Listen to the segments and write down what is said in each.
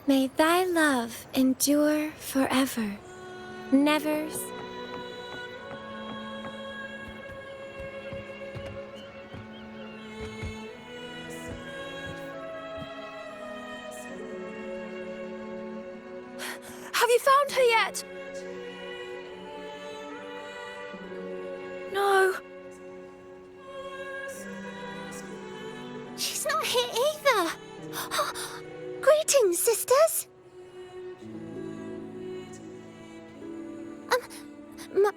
May thy love endure forever. Never. Have you found her yet? No. She's not here either. Greetings, sisters.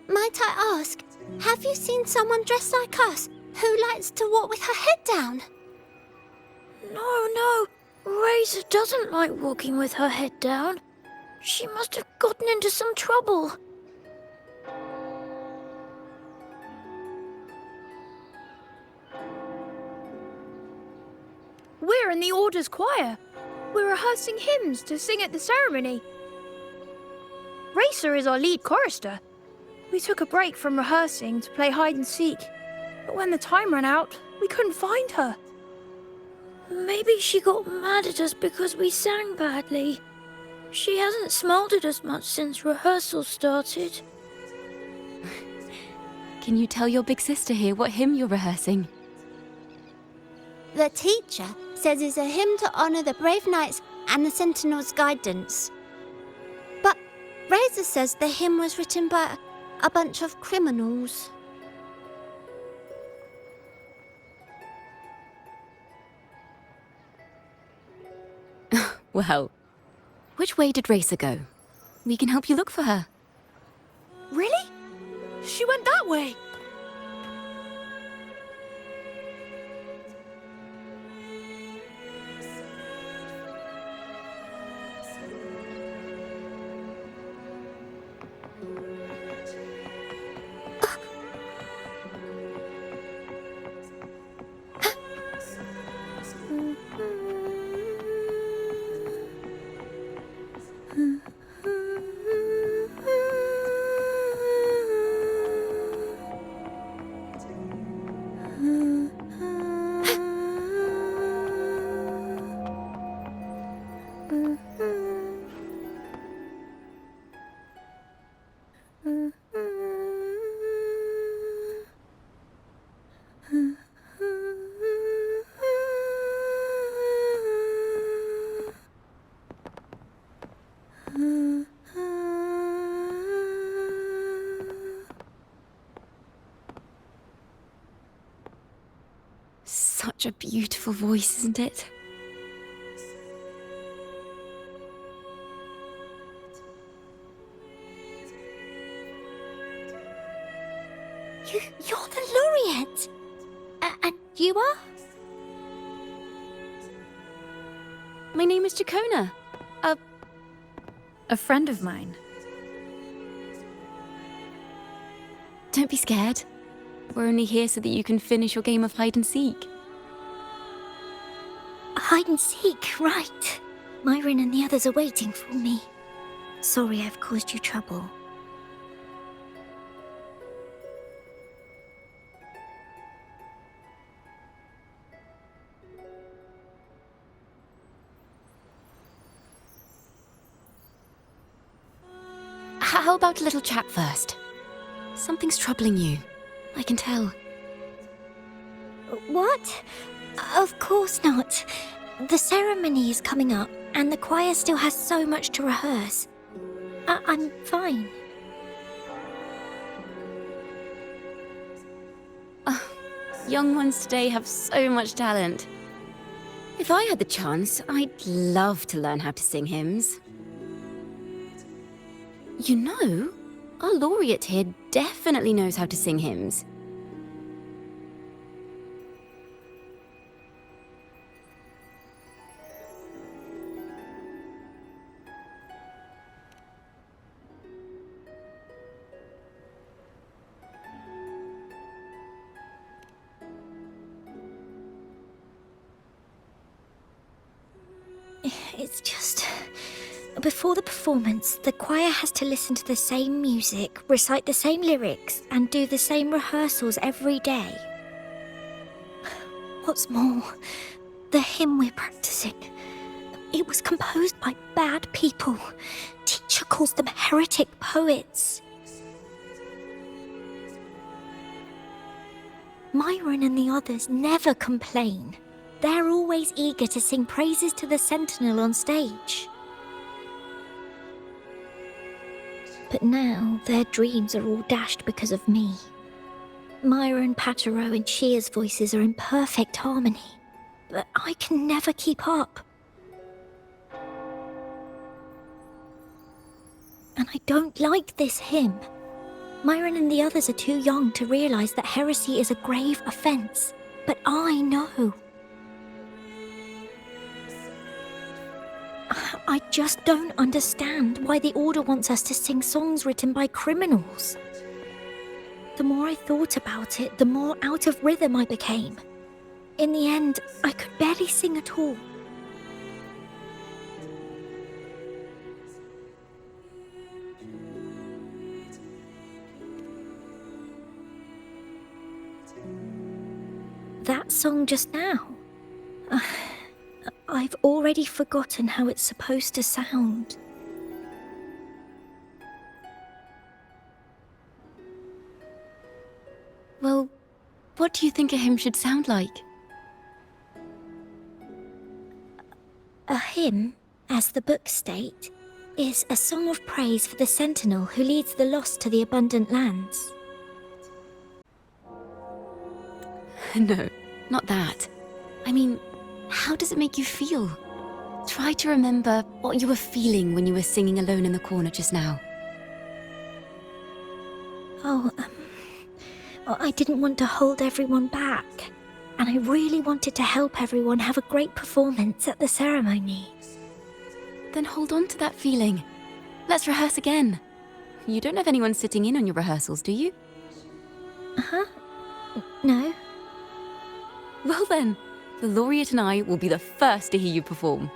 Might I ask, have you seen someone dressed like us who likes to walk with her head down? No. Razor doesn't like walking with her head down. She must have gotten into some trouble. We're in the Order's choir. We're rehearsing hymns to sing at the ceremony. Racer is our lead chorister. We took a break from rehearsing to play hide and seek, but when the time ran out, we couldn't find her. Maybe she got mad at us because we sang badly. She hasn't smiled at us much since rehearsal started. Can you tell your big sister here what hymn you're rehearsing? The teacher says it's a hymn to honor the brave knights and the Sentinel's guidance. But Razor says the hymn was written by a bunch of criminals. Well, which way did Racer go? We can help you look for her. Really? She went that way. Such a beautiful voice, isn't it? You're the laureate. And you are? My name is Ciaccona. A friend of mine. Don't be scared. We're only here so that you can finish your game of hide and seek. Hide and seek, right. Myron and the others are waiting for me. Sorry I've caused you trouble. How about a little chat first? Something's troubling you. I can tell. What? Of course not. The ceremony is coming up, and the choir still has so much to rehearse. I'm fine. Young ones today have so much talent. If I had the chance, I'd love to learn how to sing hymns. You know, our laureate here definitely knows how to sing hymns. It's just... Before the performance, the choir has to listen to the same music, recite the same lyrics, and do the same rehearsals every day. What's more, the hymn we're practicing, it was composed by bad heretic poets. Myron and the others never complain. They're always eager to sing praises to the Sentinel on stage. But now their dreams are all dashed because of me. Myron, Patero, and Shear's voices are in perfect harmony, but I can never keep up. And I don't like this hymn. Myron and the others are too young to realize that heresy is a grave offense, but I know. I just don't understand why the Order wants us to sing songs written by criminals. The more I thought about it, the more out of rhythm I became. In the end, I could barely sing at all. That song just now. I've already forgotten how it's supposed to sound. Well, what do you think a hymn should sound like? A hymn, as the books state, is a song of praise for the Sentinel who leads the lost to the abundant lands. No, not that. I mean, how does it make you feel? Try to remember what you were feeling when you were singing alone in the corner just now. I didn't want to hold everyone back, and I really wanted to help everyone have a great performance at the ceremony. Then hold on to that feeling. Let's rehearse again. You don't have anyone sitting in on your rehearsals, do you? No? Well then, the laureate and I will be the first to hear you perform.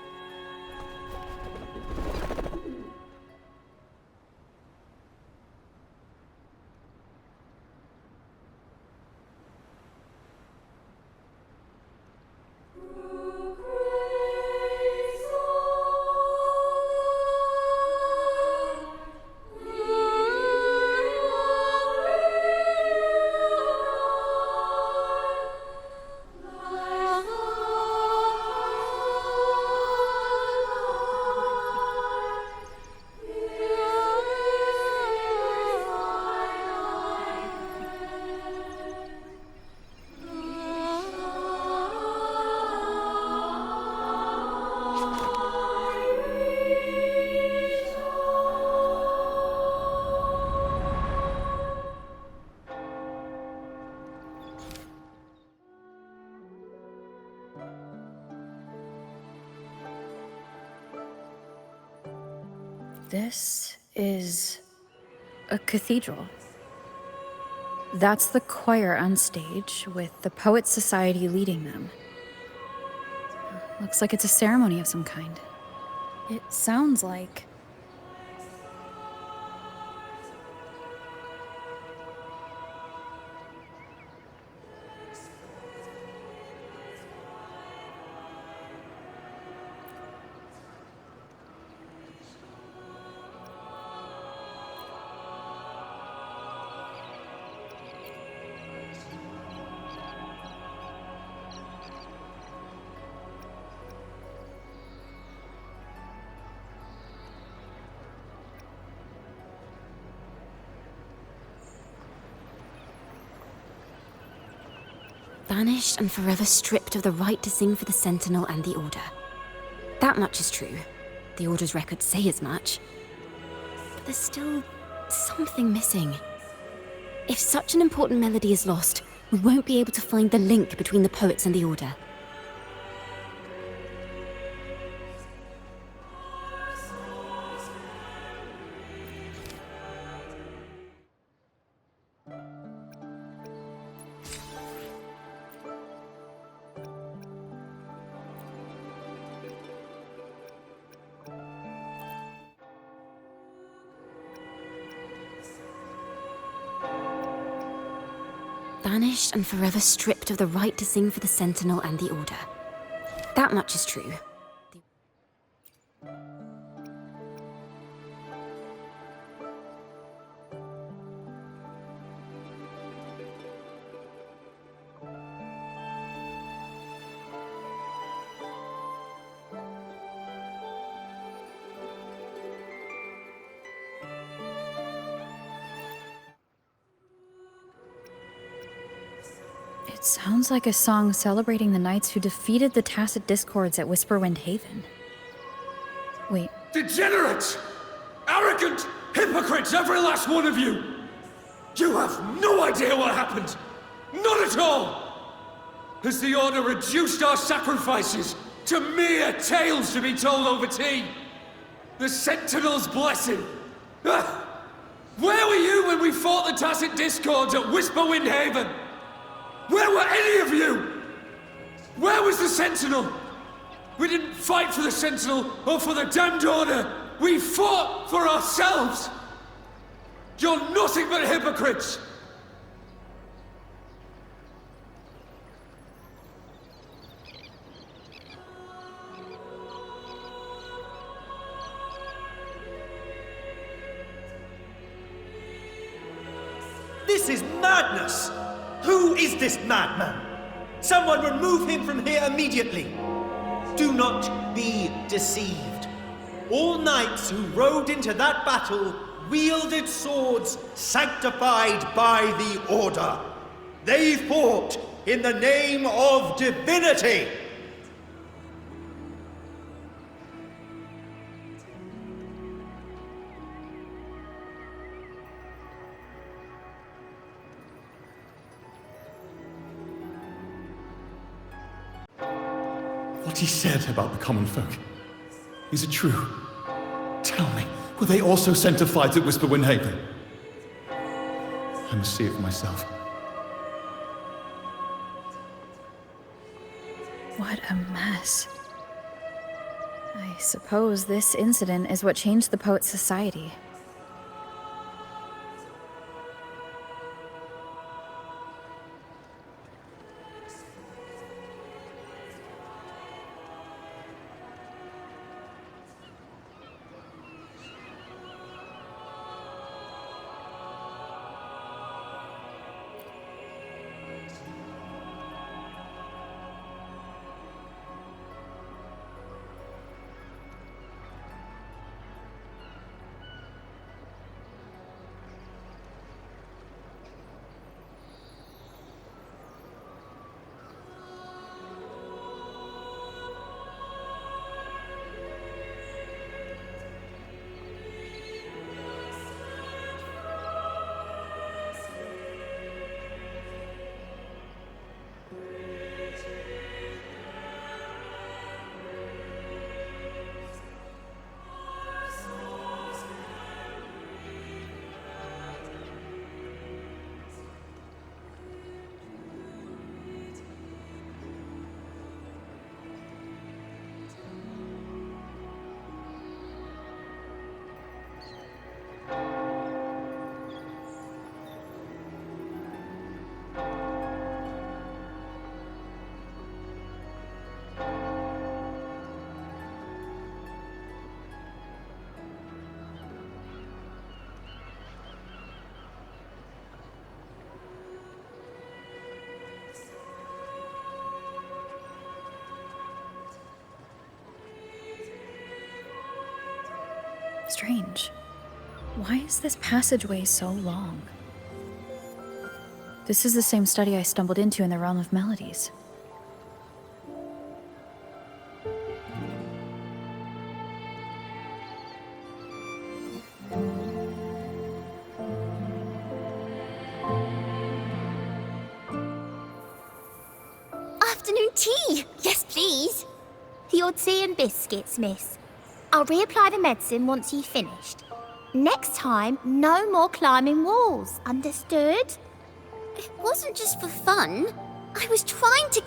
This is a cathedral. That's the choir on stage, with the Poets Society leading them. Looks like it's a ceremony of some kind. It sounds like... Banished and forever stripped of the right to sing for the Sentinel and the Order. That much is true. The Order's records say as much. But there's still something missing. If such an important melody is lost, we won't be able to find the link between the poets and the Order. Banished and forever stripped of the right to sing for the Sentinel and the Order. That much is true. Sounds like a song celebrating the knights who defeated the Tacit Discords at Whisperwind Haven. Wait, Degenerates! Arrogant hypocrites, every last one of you! You have no idea what happened! Not at all! Has the Order reduced our sacrifices to mere tales to be told over tea? The Sentinel's blessing! Ah! Where were you when we fought the Tacit Discords at Whisperwind Haven? Where were any of you? Where was the Sentinel? We didn't fight for the Sentinel or for the damned Order. We fought for ourselves. You're nothing but hypocrites. This is madness! Who is this madman? Someone remove him from here immediately! Do not be deceived. All knights who rode into that battle wielded swords sanctified by the Order. They fought in the name of divinity! What he said about the common folk, is it true? Tell me, were they also sent to fight at Whisperwind Haven? I must see it for myself. what a mess. I suppose this incident is what changed the Poets Society. Strange. Why is this passageway so long? This is the same study I stumbled into in the Realm of Melodies. Afternoon tea! Yes, please. Your tea and biscuits, miss. I'll reapply the medicine once you've finished. Next time, no more climbing walls. Understood? It wasn't just for fun. I was trying to...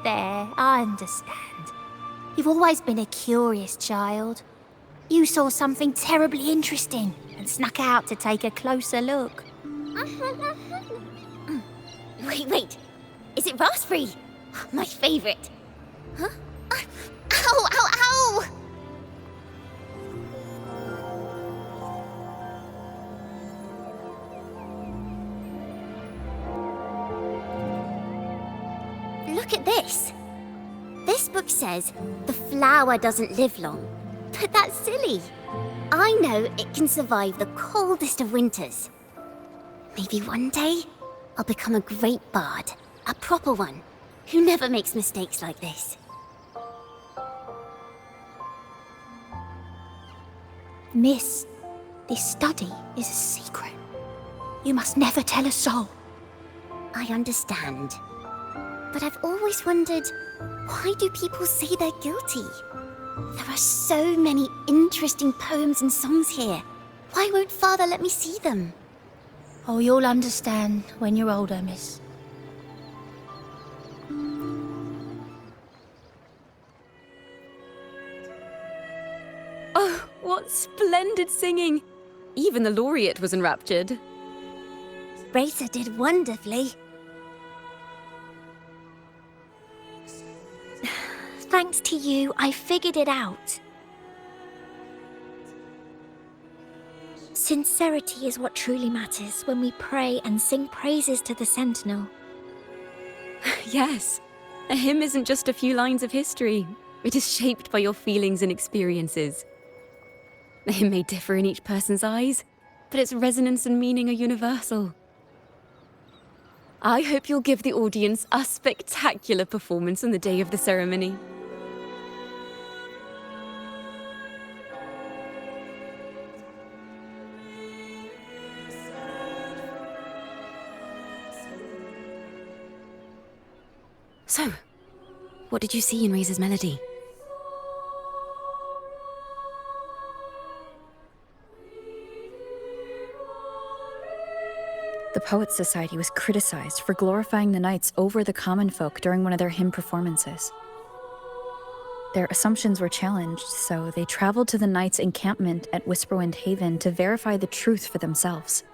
There, I understand. You've always been a curious child. You saw something terribly interesting and snuck out to take a closer look. Wait. Is it raspberry? My favorite. Huh? Ow! Look at this. This book says the flower doesn't live long, but that's silly. I know it can survive the coldest of winters. Maybe one day, I'll become a great bard, a proper one, who never makes mistakes like this. Miss, this study is a secret. You must never tell a soul. I understand. But I've always wondered, why do people say they're guilty? There are so many interesting poems and songs here. Why won't Father let me see them? Oh, you'll understand when you're older, miss. Oh, what splendid singing! Even the laureate was enraptured. Racer did wonderfully. Thanks to you, I figured it out. Sincerity is what truly matters when we pray and sing praises to the Sentinel. Yes, a hymn isn't just a few lines of history. It is shaped by your feelings and experiences. The hymn may differ in each person's eyes, but its resonance and meaning are universal. I hope you'll give the audience a spectacular performance on the day of the ceremony. So, what did you see in Razor's melody? The Poets Society was criticized for glorifying the knights over the common folk during one of their hymn performances. Their assumptions were challenged, so they traveled to the knights' encampment at Whisperwind Haven to verify the truth for themselves.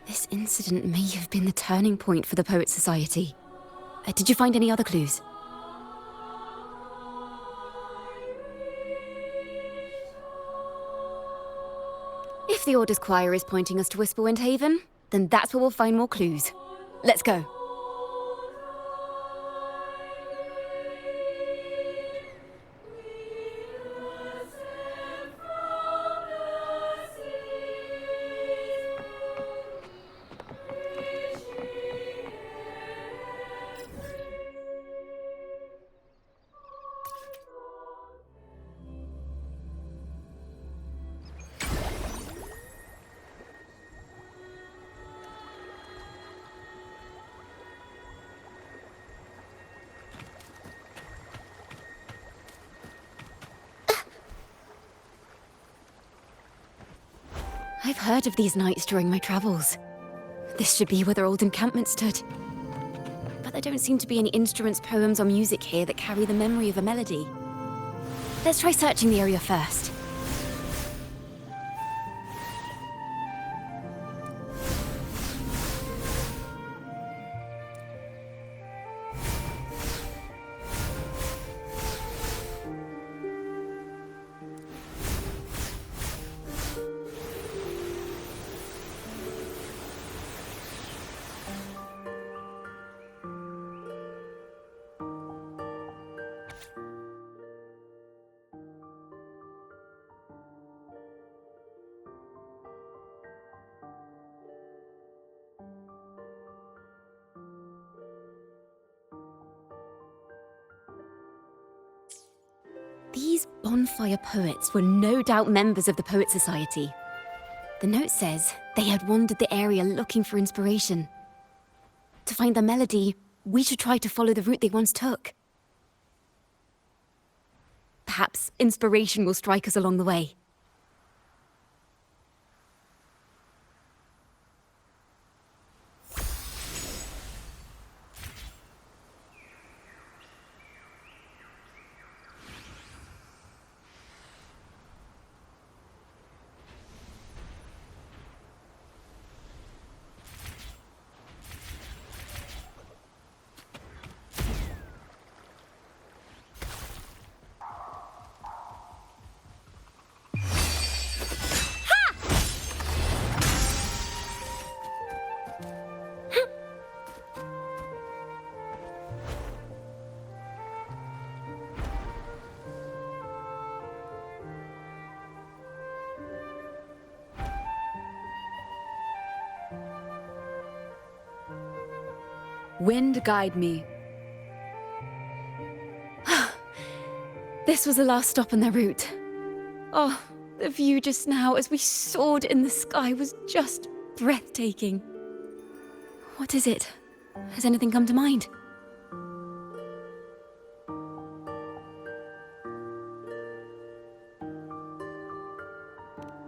This incident may have been the turning point for the Poets Society. Did you find any other clues? If the Order's choir is pointing us to Whisperwind Haven, then that's where we'll find more clues. Let's go. I've heard of these nights during my travels. This should be where their old encampment stood. But there don't seem to be any instruments, poems, or music here that carry the memory of a melody. Let's try searching the area first. These bonfire poets were no doubt members of the Poet Society. The note says they had wandered the area looking for inspiration. To find the melody, we should try to follow the route they once took. Perhaps inspiration will strike us along the way. Wind guide me. This was the last stop on their route. Oh, the view just now as we soared in the sky was just breathtaking. What is it? Has anything come to mind?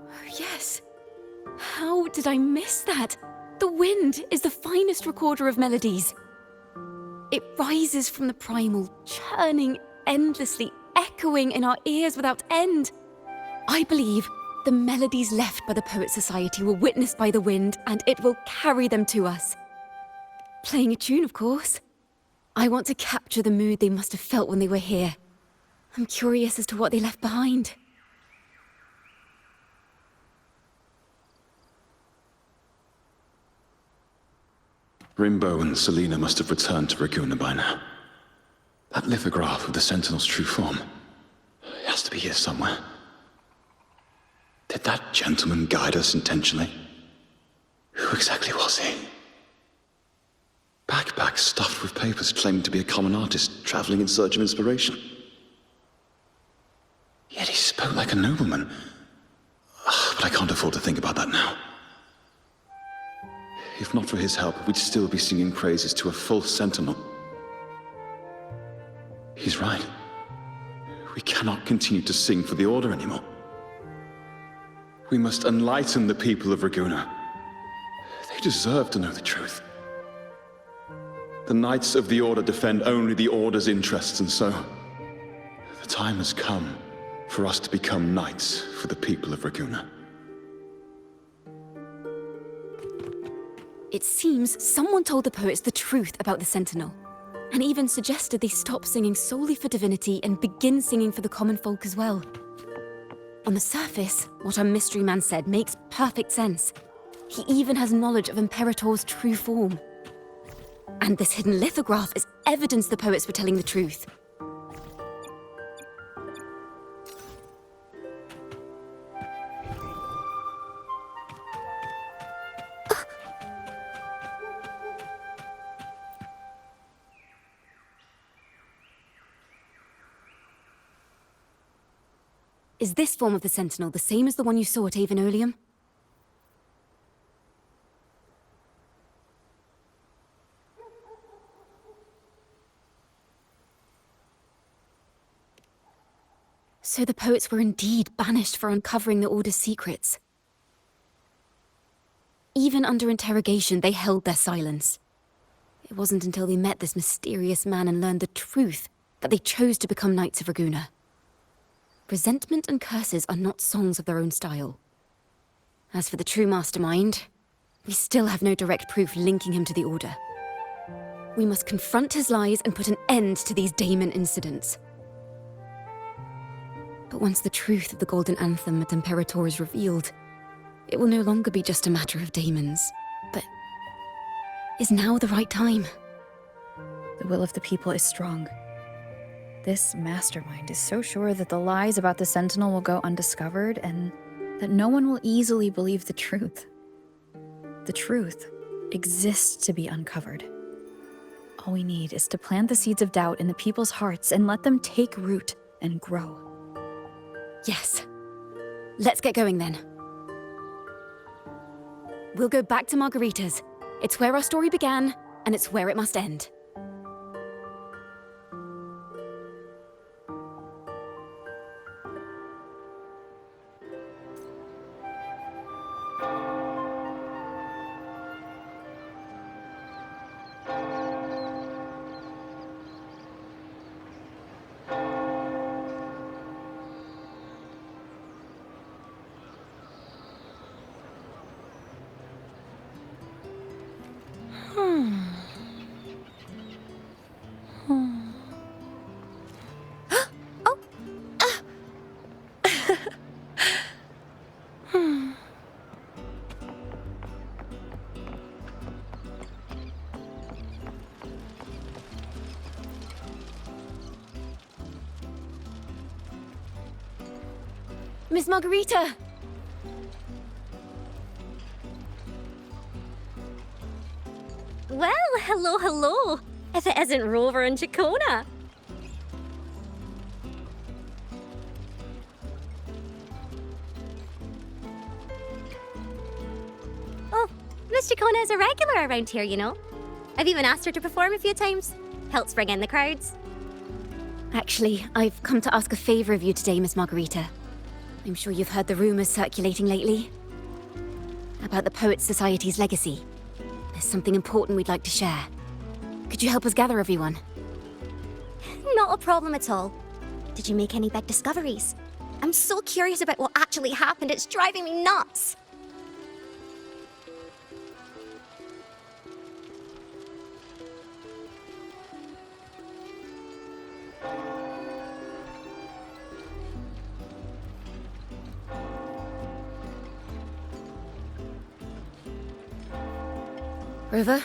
Oh, yes. How did I miss that? The wind is the finest recorder of melodies. It rises from the primal, churning endlessly, echoing in our ears without end. I believe the melodies left by the Poet Society were witnessed by the wind, and it will carry them to us. Playing a tune, of course. I want to capture the mood they must have felt when they were here. I'm curious as to what they left behind. Rimbo and Selena must have returned to Raguna by now. That lithograph of the Sentinel's true form. It has to be here somewhere. Did that gentleman guide us intentionally? Who exactly was he? Backpack stuffed with papers claiming to be a common artist traveling in search of inspiration. Yet he spoke like a nobleman. But I can't afford to think about that now. If not for his help, we'd still be singing praises to a full Sentinel. He's right. We cannot continue to sing for the Order anymore. We must enlighten the people of Raguna. They deserve to know the truth. The Knights of the Order defend only the Order's interests, and so the time has come for us to become knights for the people of Raguna. It seems someone told the poets the truth about the Sentinel, and even suggested they stop singing solely for divinity and begin singing for the common folk as well. On the surface, what our mystery man said makes perfect sense. He even has knowledge of Imperator's true form. And this hidden lithograph is evidence the poets were telling the truth. Is this form of the Sentinel the same as the one you saw at Avenolium? So the poets were indeed banished for uncovering the Order's secrets. Even under interrogation, they held their silence. It wasn't until they met this mysterious man and learned the truth that they chose to become Knights of Raguna. Resentment and curses are not songs of their own style. As for the true mastermind, we still have no direct proof linking him to the Order. We must confront his lies and put an end to these Daemon incidents. But once the truth of the Golden Anthem at Imperator is revealed, it will no longer be just a matter of daemons. But is now the right time? The will of the people is strong. This mastermind is so sure that the lies about the Sentinel will go undiscovered and that no one will easily believe the truth. The truth exists to be uncovered. All we need is to plant the seeds of doubt in the people's hearts and let them take root and grow. Yes. Let's get going then. We'll go back to Margarita's. It's where our story began, and it's where it must end. Miss Margarita! Well, hello, hello. If it isn't Rover and Ciaccona. Oh, Miss Ciaccona is a regular around here, you know. I've even asked her to perform a few times. Helps bring in the crowds. Actually, I've come to ask a favor of you today, Miss Margarita. I'm sure you've heard the rumors circulating lately about the Poets Society's legacy. There's something important we'd like to share. Could you help us gather everyone? Not a problem at all. Did you make any big discoveries? I'm so curious about what actually happened, it's driving me nuts. Rover,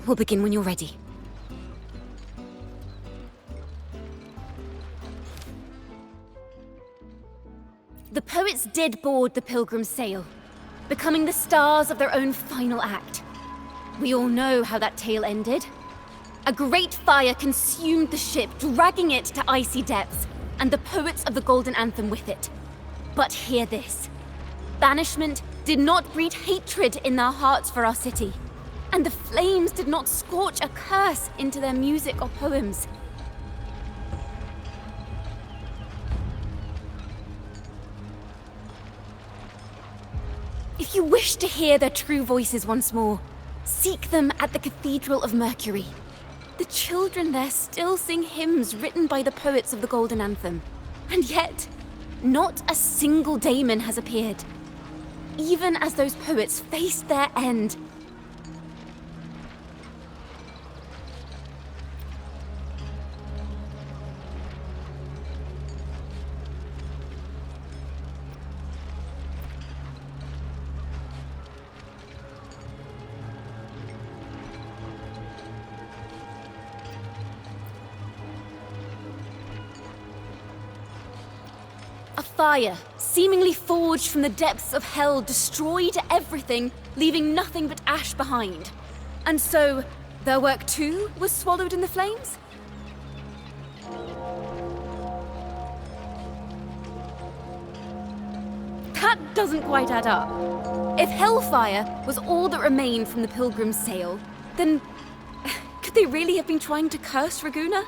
we'll begin when you're ready. The poets did board the Pilgrim's sail, becoming the stars of their own final act. We all know how that tale ended. A great fire consumed the ship, dragging it to icy depths, and the poets of the Golden Anthem with it. But hear this. Banishment did not breed hatred in their hearts for our city, and the flames did not scorch a curse into their music or poems. If you wish to hear their true voices once more, seek them at the Cathedral of Mercury. The children there still sing hymns written by the poets of the Golden Anthem. And yet, not a single daemon has appeared. Even as those poets faced their end. A fire, seemingly forged from the depths of hell, destroyed everything, leaving nothing but ash behind. And so, their work too was swallowed in the flames? That doesn't quite add up. If hellfire was all that remained from the Pilgrim's sail, then could they really have been trying to curse Raguna?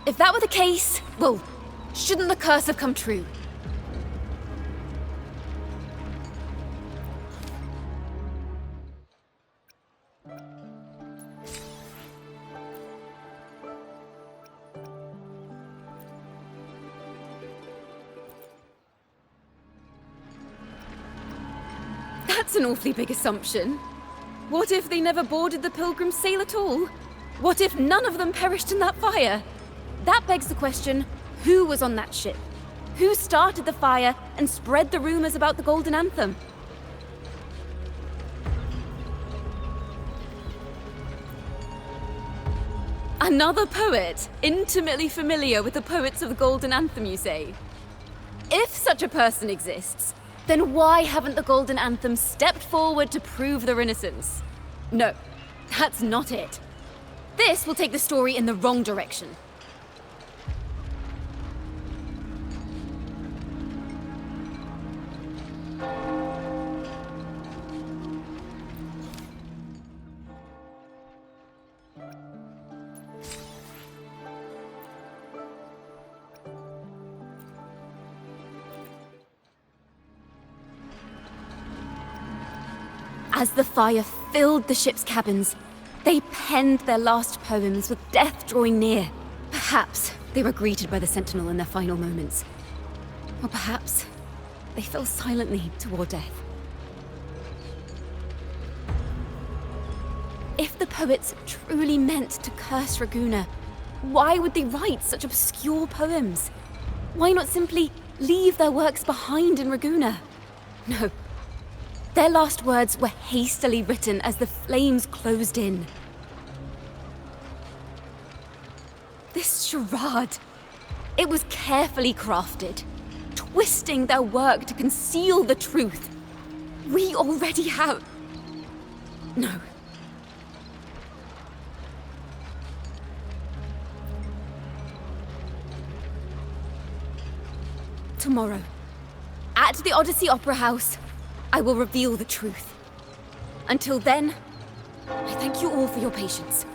If that were the case, well, shouldn't the curse have come true? That's an awfully big assumption. What if they never boarded the Pilgrim's sail at all? What if none of them perished in that fire? That begs the question, who was on that ship? Who started the fire and spread the rumors about the Golden Anthem? Another poet, intimately familiar with the poets of the Golden Anthem, you say? If such a person exists, then why haven't the Golden Anthem stepped forward to prove their innocence? No, that's not it. This will take the story in the wrong direction. As the fire filled the ship's cabins, they penned their last poems with death drawing near. Perhaps they were greeted by the Sentinel in their final moments. Or perhaps they fell silently toward death. If the poets truly meant to curse Raguna, why would they write such obscure poems? Why not simply leave their works behind in Raguna? No. Their last words were hastily written as the flames closed in. This charade, it was carefully crafted, twisting their work to conceal the truth. We already have... No. Tomorrow, at the Odyssey Opera House, I will reveal the truth. Until then, I thank you all for your patience.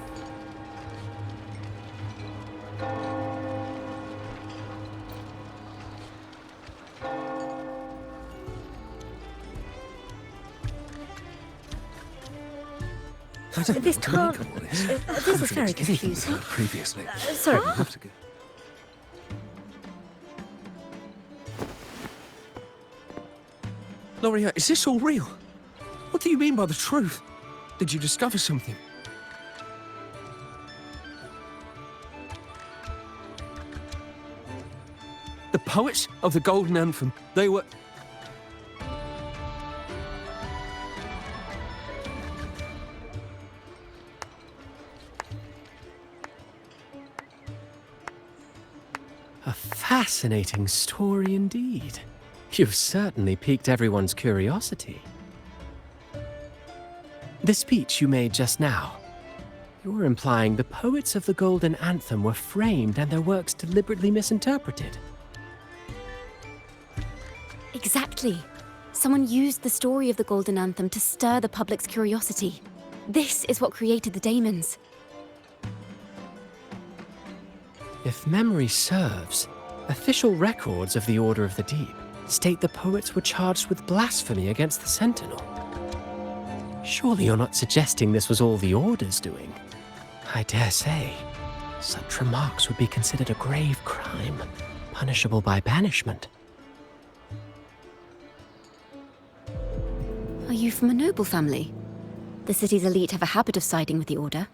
This can't... This is very confusing. Previously. Sorry. Have to go. Loria, is this all real? What do you mean by the truth? Did you discover something? The poets of the Golden Anthem, they were... A fascinating story indeed. You've certainly piqued everyone's curiosity. The speech you made just now, you're implying the poets of the Golden Anthem were framed and their works deliberately misinterpreted. Exactly. Someone used the story of the Golden Anthem to stir the public's curiosity. This is what created the daemons. If memory serves, official records of the Order of the Deep state the poets were charged with blasphemy against the Sentinel. Surely you're not suggesting this was all the Order's doing? I dare say, such remarks would be considered a grave crime, punishable by banishment. Are you from a noble family? The city's elite have a habit of siding with the Order.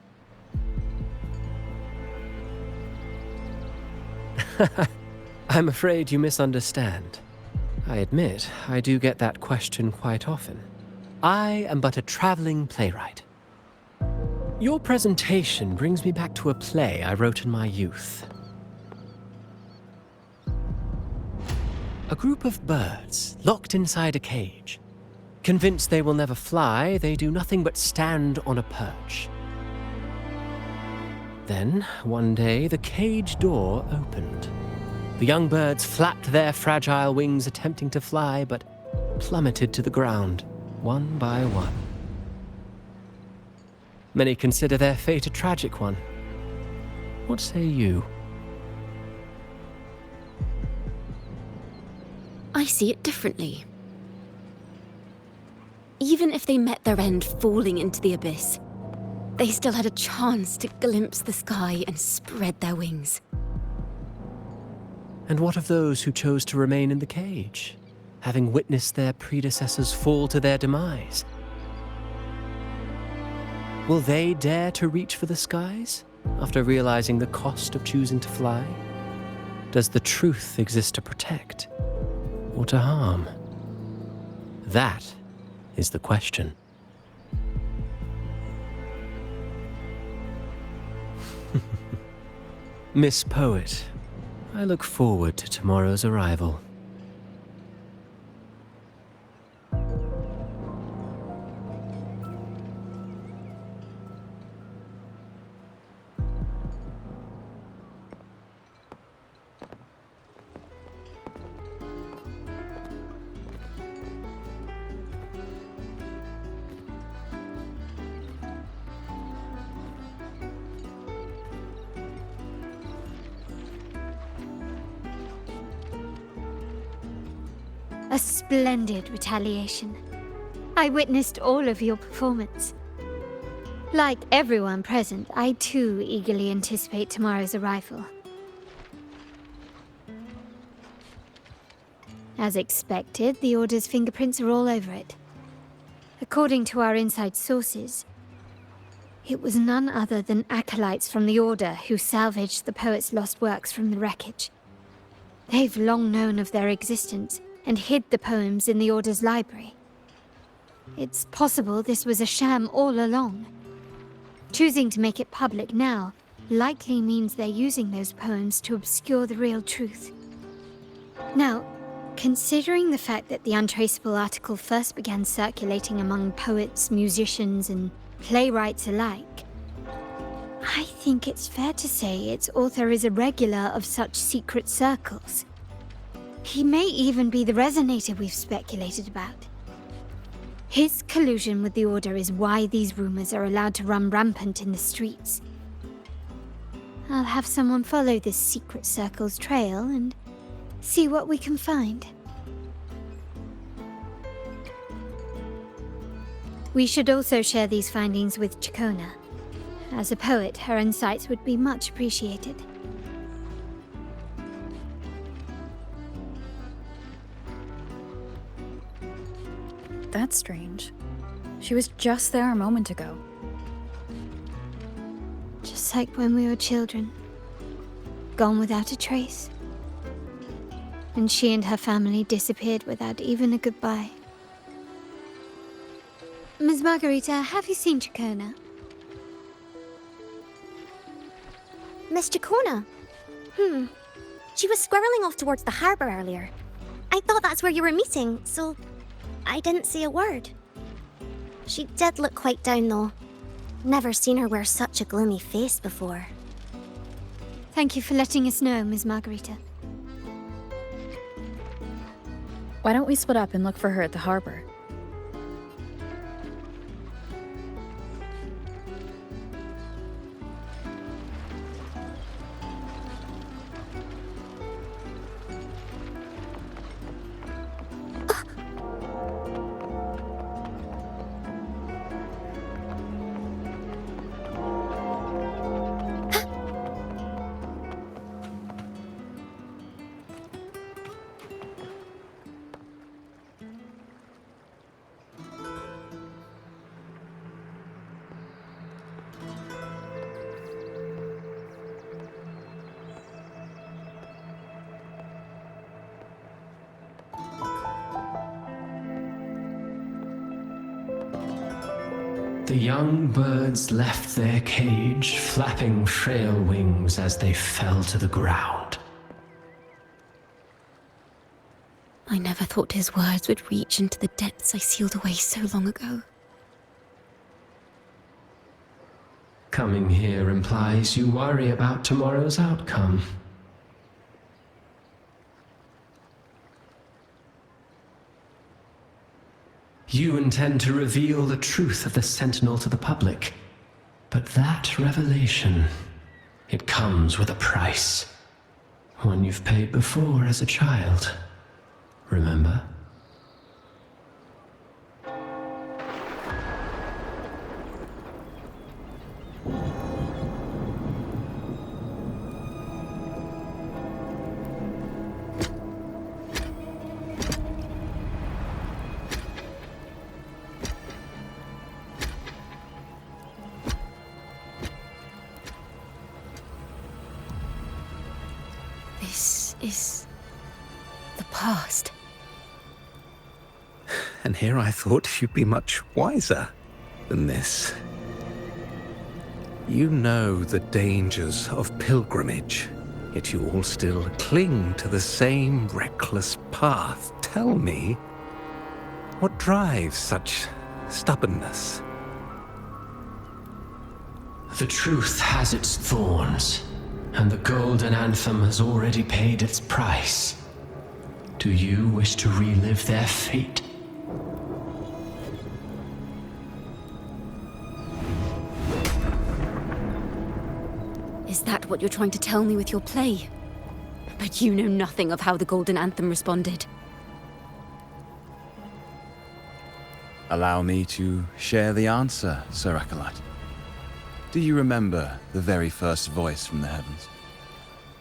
I'm afraid you misunderstand. I admit, I do get that question quite often. I am but a traveling playwright. Your presentation brings me back to a play I wrote in my youth. A group of birds locked inside a cage. Convinced they will never fly, they do nothing but stand on a perch. Then, one day, the cage door opened. The young birds flapped their fragile wings attempting to fly, but plummeted to the ground, one by one. Many consider their fate a tragic one. What say you? I see it differently. Even if they met their end falling into the abyss, they still had a chance to glimpse the sky and spread their wings. And what of those who chose to remain in the cage, having witnessed their predecessors fall to their demise? Will they dare to reach for the skies after realizing the cost of choosing to fly? Does the truth exist to protect or to harm? That is the question. Miss Poet, I look forward to tomorrow's arrival. A splendid retaliation. I witnessed all of your performance. Like everyone present, I too eagerly anticipate tomorrow's arrival. As expected, the Order's fingerprints are all over it. According to our inside sources, it was none other than acolytes from the Order who salvaged the poet's lost works from the wreckage. They've long known of their existence and hid the poems in the Order's library. It's possible this was a sham all along. Choosing to make it public now likely means they're using those poems to obscure the real truth. Now, considering the fact that the untraceable article first began circulating among poets, musicians, and playwrights alike, I think it's fair to say its author is a regular of such secret circles. He may even be the resonator we've speculated about. His collusion with the Order is why these rumors are allowed to run rampant in the streets. I'll have someone follow this secret circle's trail and see what we can find. We should also share these findings with Ciaccona. As a poet, her insights would be much appreciated. That's strange. She was just there a moment ago. Just like when we were children. Gone without a trace. And she and her family disappeared without even a goodbye. Ms. Margarita, have you seen Ciaccona? Miss Ciaccona? She was squirreling off towards the harbour earlier. I thought that's where you were meeting, so I didn't say a word. She did look quite down, though. Never seen her wear such a gloomy face before. Thank you for letting us know, Ms. Margarita. Why don't we split up and look for her at the harbor? The young birds left their cage, flapping frail wings as they fell to the ground. I never thought his words would reach into the depths I sealed away so long ago. Coming here implies you worry about tomorrow's outcome. You intend to reveal the truth of the Sentinel to the public. But that revelation, it comes with a price. One you've paid before as a child. Remember? This is the past. And here I thought you'd be much wiser than this. You know the dangers of pilgrimage, yet you all still cling to the same reckless path. Tell me, what drives such stubbornness? The truth has its thorns, and the golden anthem has already paid its price. Do you wish to relive their fate? Is that what you're trying to tell me with your play? But you know nothing of how the golden anthem responded. Allow me to share the answer, Sir Acolyte. Do you remember the very first voice from the heavens?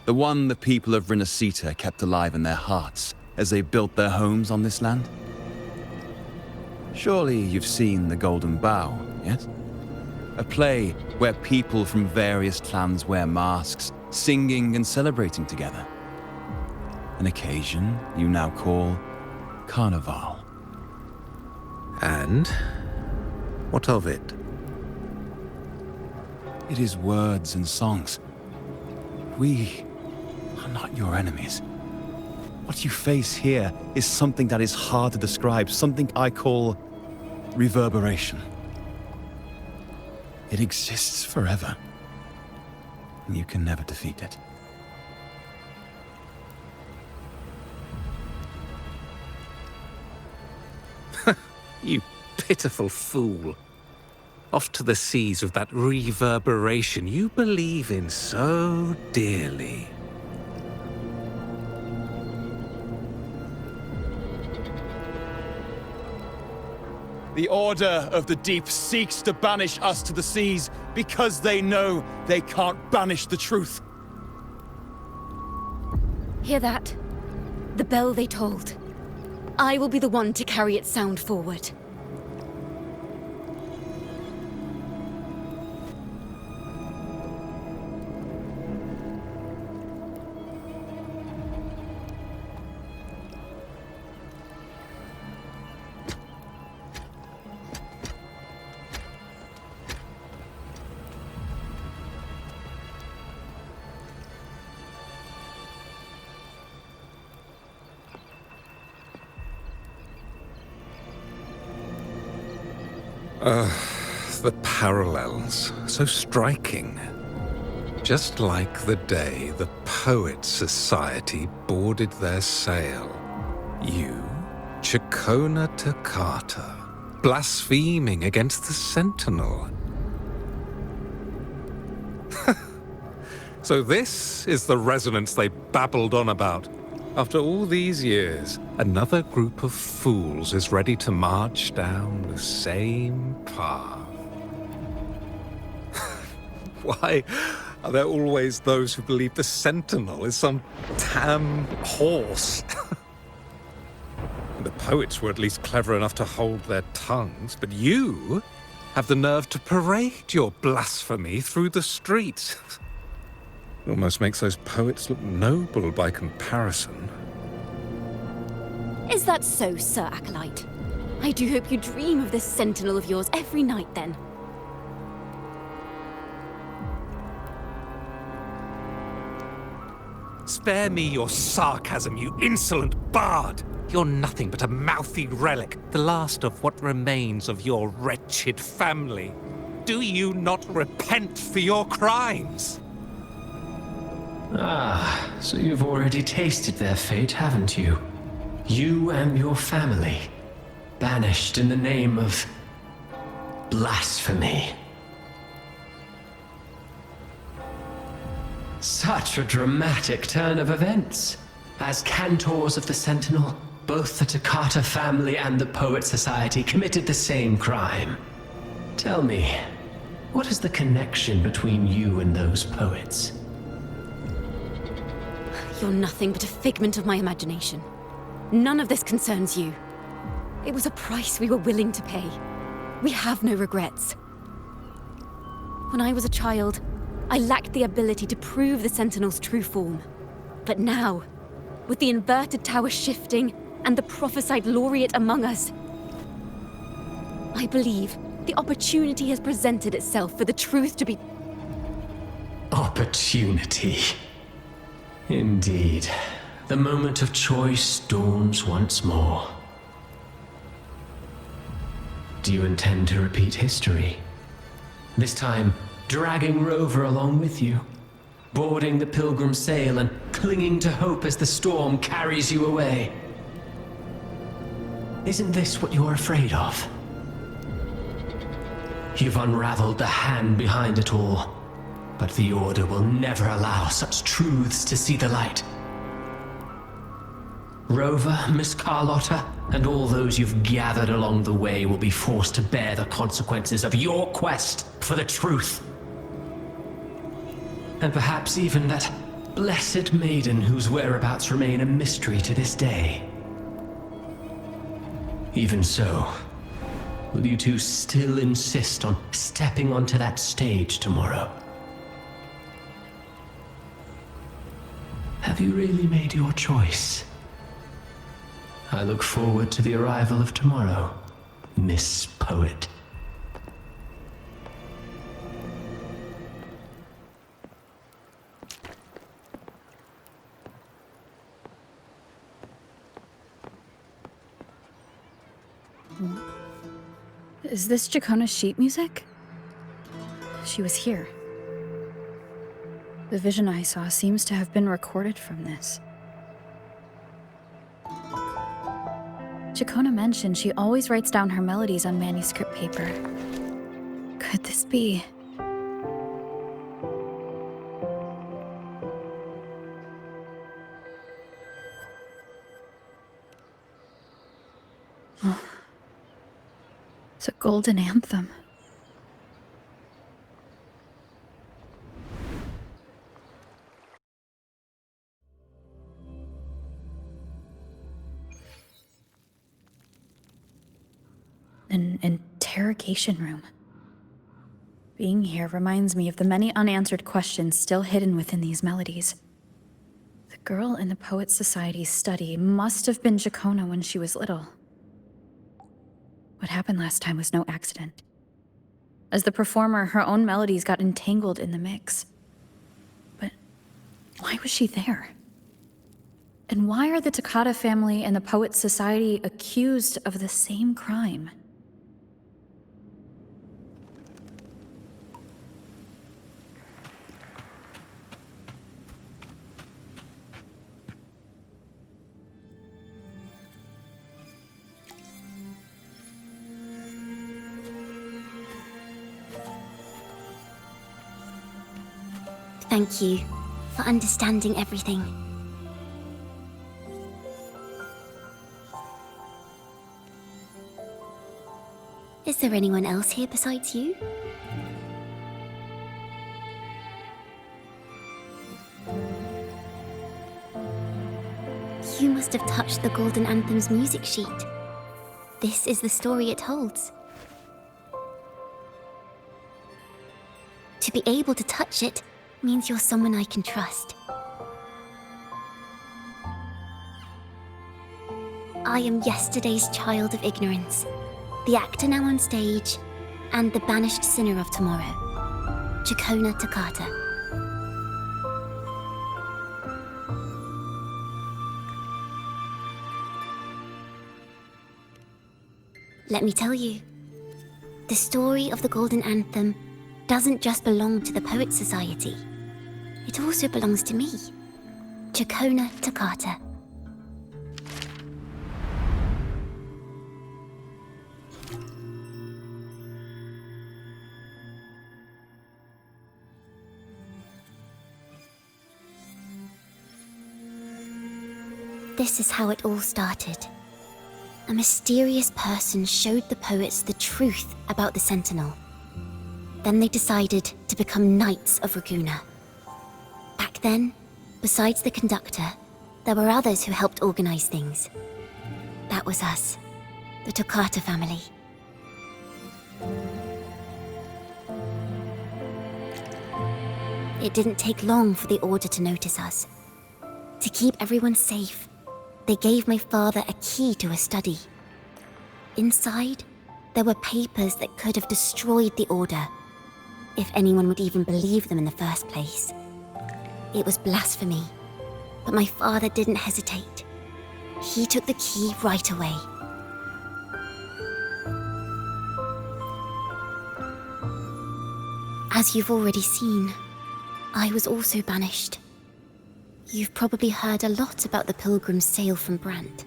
The one the people of Rinascita kept alive in their hearts as they built their homes on this land? Surely you've seen The Golden Bough, yes? A play where people from various clans wear masks, singing and celebrating together. An occasion you now call Carnival. And what of it? It is words and songs. We are not your enemies. What you face here is something that is hard to describe, something I call reverberation. It exists forever, and you can never defeat it. You pitiful fool. Off to the seas with that reverberation you believe in so dearly. The Order of the Deep seeks to banish us to the seas because they know they can't banish the truth. Hear that? The bell they tolled. I will be the one to carry its sound forward. The parallels, so striking. Just like the day the Poets Society boarded their sail. You, Ciaccona Toccata, blaspheming against the Sentinel. So this is the resonance they babbled on about. After all these years, another group of fools is ready to march down the same path. Why are there always those who believe the Sentinel is some damn horse? The poets were at least clever enough to hold their tongues, but you have the nerve to parade your blasphemy through the streets. Almost makes those poets look noble by comparison. Is that so, Sir Acolyte? I do hope you dream of this Sentinel of yours every night, then. Spare me your sarcasm, you insolent bard! You're nothing but a mouthy relic, the last of what remains of your wretched family. Do you not repent for your crimes? Ah, so you've already tasted their fate, haven't you? You and your family, banished in the name of blasphemy. Such a dramatic turn of events. As cantors of the Sentinel, both the Toccata family and the Poet Society committed the same crime. Tell me, what is the connection between you and those poets? You're nothing but a figment of my imagination. None of this concerns you. It was a price we were willing to pay. We have no regrets. When I was a child, I lacked the ability to prove the Sentinel's true form. But now, with the inverted tower shifting and the prophesied laureate among us, I believe the opportunity has presented itself for the truth to be... Opportunity. Indeed. The moment of choice dawns once more. Do you intend to repeat history? This time, dragging Rover along with you, boarding the pilgrim sail and clinging to hope as the storm carries you away. Isn't this what you're afraid of? You've unraveled the hand behind it all, but the Order will never allow such truths to see the light. Rover, Miss Carlotta, and all those you've gathered along the way will be forced to bear the consequences of your quest for the truth. And perhaps even that blessed maiden whose whereabouts remain a mystery to this day. Even so, will you two still insist on stepping onto that stage tomorrow? Have you really made your choice? I look forward to the arrival of tomorrow, Miss Poet. Is this Ciaccona's sheet music? She was here. The vision I saw seems to have been recorded from this. Ciaccona mentioned she always writes down her melodies on manuscript paper. Could this be? Oh. It's a golden anthem. An interrogation room. Being here reminds me of the many unanswered questions still hidden within these melodies. The girl in the Poets Society's study must have been Ciaccona when she was little. What happened last time was no accident. As the performer, her own melodies got entangled in the mix. But why was she there? And why are the Toccata family and the Poets Society accused of the same crime? Thank you for understanding everything. Is there anyone else here besides you? You must have touched the Golden Anthem's music sheet. This is the story it holds. To be able to touch it means you're someone I can trust. I am yesterday's child of ignorance, the actor now on stage, and the banished sinner of tomorrow, Ciaccona Toccata. Let me tell you, the story of the Golden Anthem doesn't just belong to the Poets Society. It also belongs to me, Ciaccona Toccata. This is how it all started. A mysterious person showed the poets the truth about the Sentinel. Then they decided to become Knights of Raguena. Back then, besides the conductor, there were others who helped organize things. That was us, the Toccata family. It didn't take long for the Order to notice us. To keep everyone safe, they gave my father a key to a study. Inside, there were papers that could have destroyed the Order, if anyone would even believe them in the first place. It was blasphemy, but my father didn't hesitate. He took the key right away. As you've already seen, I was also banished. You've probably heard a lot about the pilgrims' sail from Brant.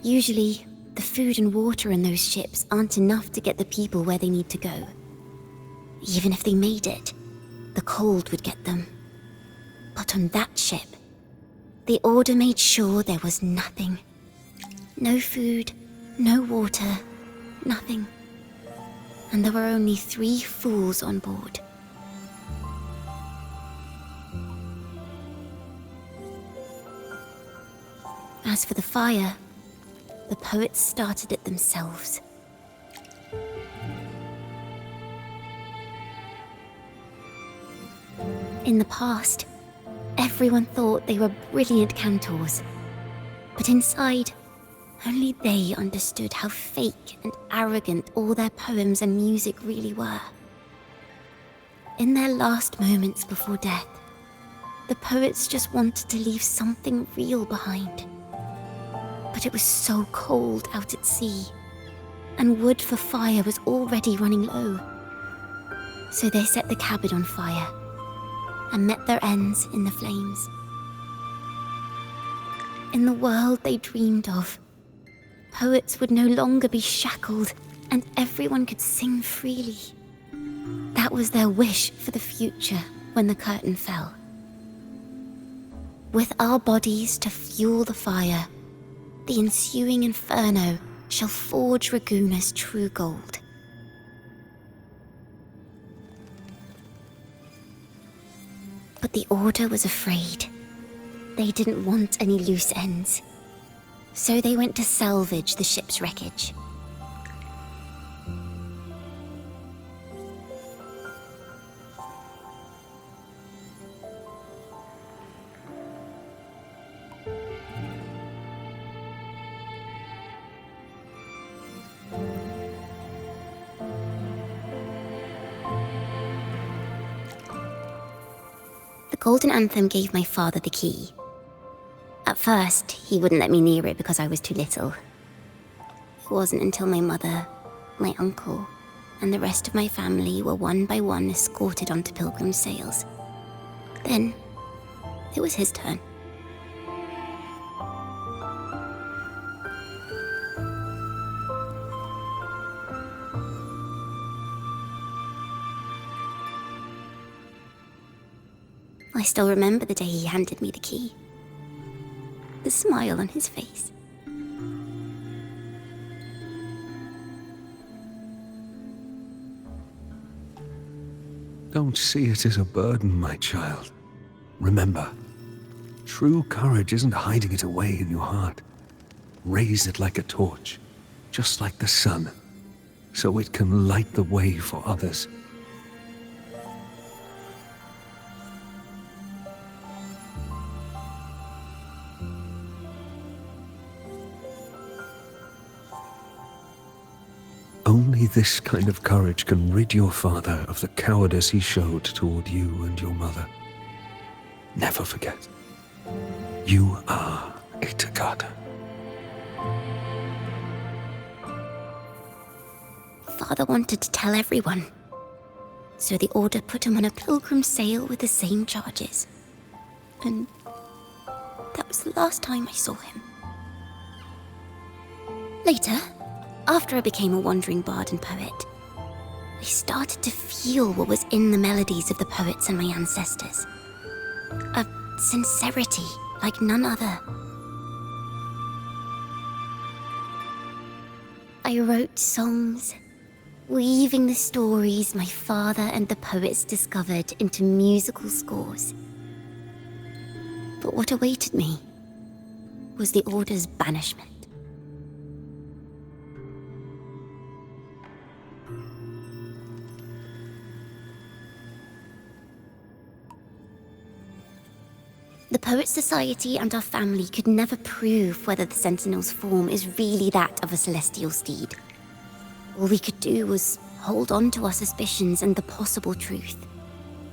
Usually, the food and water in those ships aren't enough to get the people where they need to go. Even if they made it, the cold would get them. But on that ship, the Order made sure there was nothing. No food, no water, nothing. And there were only 3 fools on board. As for the fire, the poets started it themselves. In the past, everyone thought they were brilliant cantors. But inside, only they understood how fake and arrogant all their poems and music really were. In their last moments before death, the poets just wanted to leave something real behind. But it was so cold out at sea, and wood for fire was already running low. So they set the cabin on fire, and met their ends in the flames. In the world they dreamed of, poets would no longer be shackled and everyone could sing freely. That was their wish for the future when the curtain fell. With our bodies to fuel the fire, the ensuing inferno shall forge Raguna's true gold. But the Order was afraid. They didn't want any loose ends. So they went to salvage the ship's wreckage. The Golden Anthem gave my father the key. At first, he wouldn't let me near it because I was too little. It wasn't until my mother, my uncle, and the rest of my family were one by one escorted onto pilgrim sails. Then, it was his turn. I still remember the day he handed me the key. The smile on his face. Don't see it as a burden, my child. Remember, true courage isn't hiding it away in your heart. Raise it like a torch, just like the sun, so it can light the way for others. Only this kind of courage can rid your father of the cowardice he showed toward you and your mother. Never forget, you are a Ciaccona. Father wanted to tell everyone. So the Order put him on a pilgrim sail with the same charges. And that was the last time I saw him. Later, after I became a wandering bard and poet, I started to feel what was in the melodies of the poets and my ancestors. A sincerity like none other. I wrote songs, weaving the stories my father and the poets discovered into musical scores. But what awaited me was the Order's banishment. The Poets Society and our family could never prove whether the Sentinel's form is really that of a celestial steed. All we could do was hold on to our suspicions and the possible truth,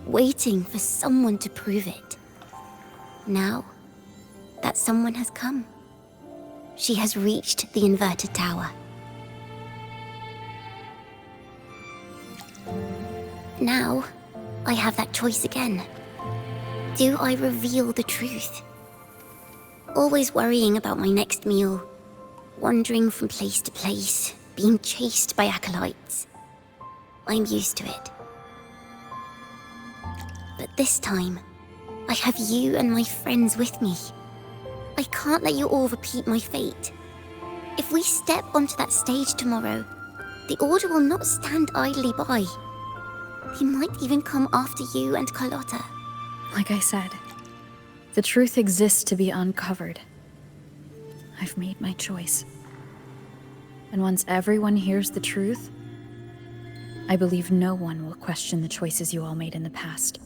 waiting for someone to prove it. Now, that someone has come. She has reached the inverted tower. Now, I have that choice again. Do I reveal the truth? Always worrying about my next meal, wandering from place to place, being chased by acolytes. I'm used to it. But this time, I have you and my friends with me. I can't let you all repeat my fate. If we step onto that stage tomorrow, the Order will not stand idly by. They might even come after you and Carlotta. Like I said, the truth exists to be uncovered. I've made my choice. And once everyone hears the truth, I believe no one will question the choices you all made in the past.